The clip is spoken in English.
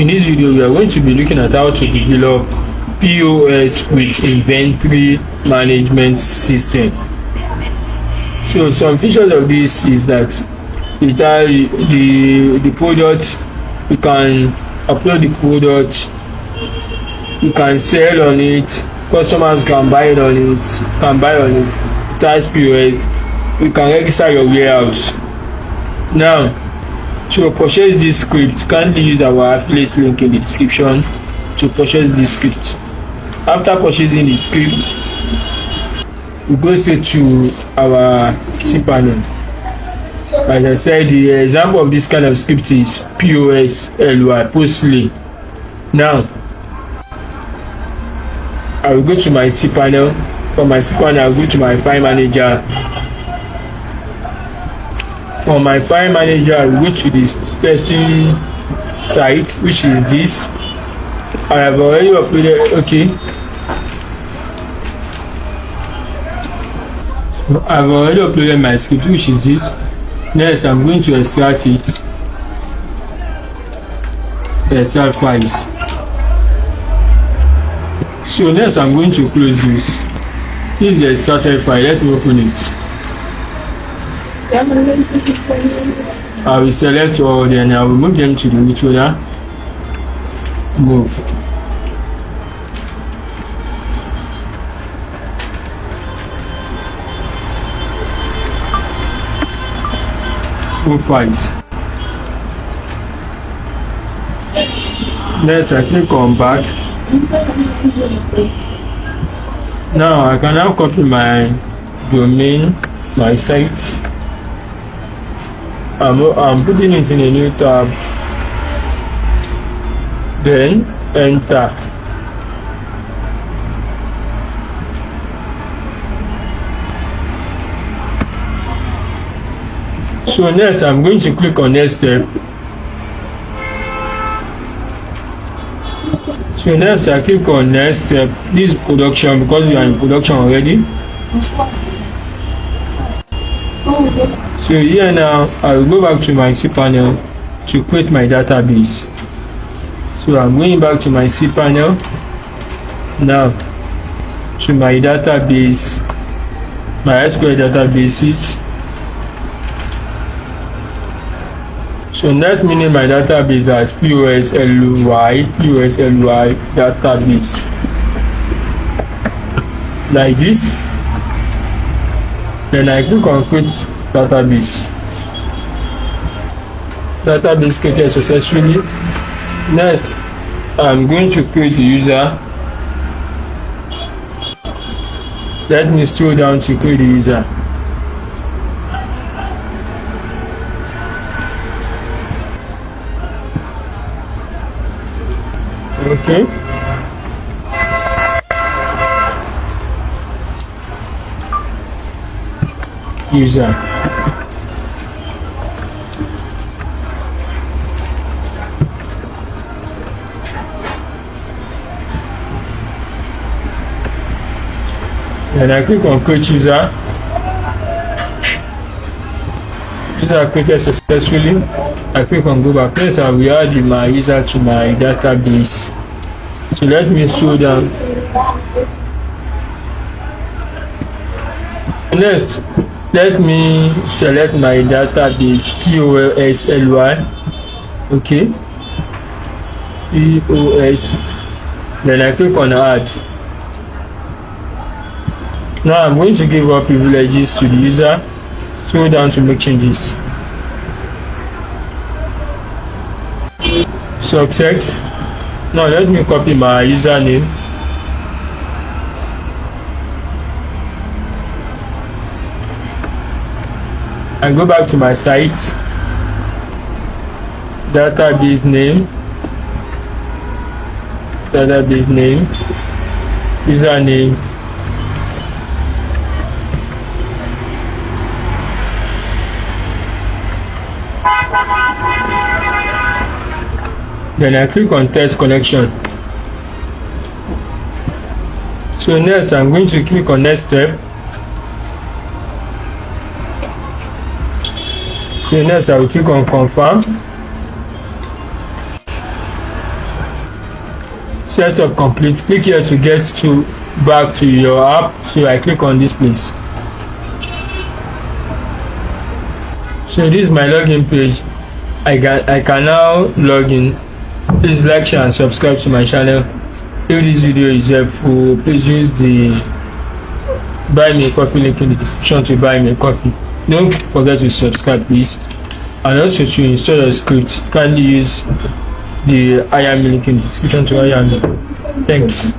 In this video, we are going to be looking at how to develop POS with inventory management system. So some features of this is that it has the product. You can upload the product, you can sell on it, customers can buy on it, it has POS. You can register your warehouse. Now, to purchase this script, kindly use our affiliate link in the description to purchase this script. After purchasing the script, we go straight to our cPanel. As I said, the example of this kind of script is POS LY postly. Now, I will go to my cPanel. From my cPanel, I will go to my file manager. From my file manager, I will go to this testing site, which is this. I have already uploaded. Okay, I've already uploaded my script, which is this. Next, I'm going to extract it. Extract files. So next, I'm going to close this. This is the extracted file. Let me open it. I will select all, then I will move them to the root folder. Move. Move files. Next, I click on back. Now I can now copy my domain, my site. I'm putting it in a new tab. Then enter. So next, I'm going to click on next step. So next, I click on next step. This is production, because we are in production already. So here now, I will go back to my cPanel to create my database. So I'm going back to my cPanel. Now, to my database, my SQL databases. So let me name my database as POSLY database. Like this. Then I click on create database. Database created successfully. Next, I'm going to create a user. Let me scroll down to create a user. Okay. User. And I click on create user. User created successfully. I click on go back. Next, I will add my user to my database. So let me scroll down. Next, let me select my database POSLY. Okay. POS. Then I click on add. Now I'm going to give up privileges to the user. Scroll down to make changes. Success. Now let me copy my username. And go back to my site. Database name. Username. Then I click on test connection. So next, I'm going to click on next step. So next I will click on confirm. setup complete. Click here to get to back to your app. So I click on this place. So this is my login page. I can now log in. Please like, share and subscribe to my channel. If this video is helpful, please use the buy me a coffee link in the description to buy me a coffee. Don't forget to subscribe, please. And also to install your script, kindly use the IAM link in the description to IAM. Thanks.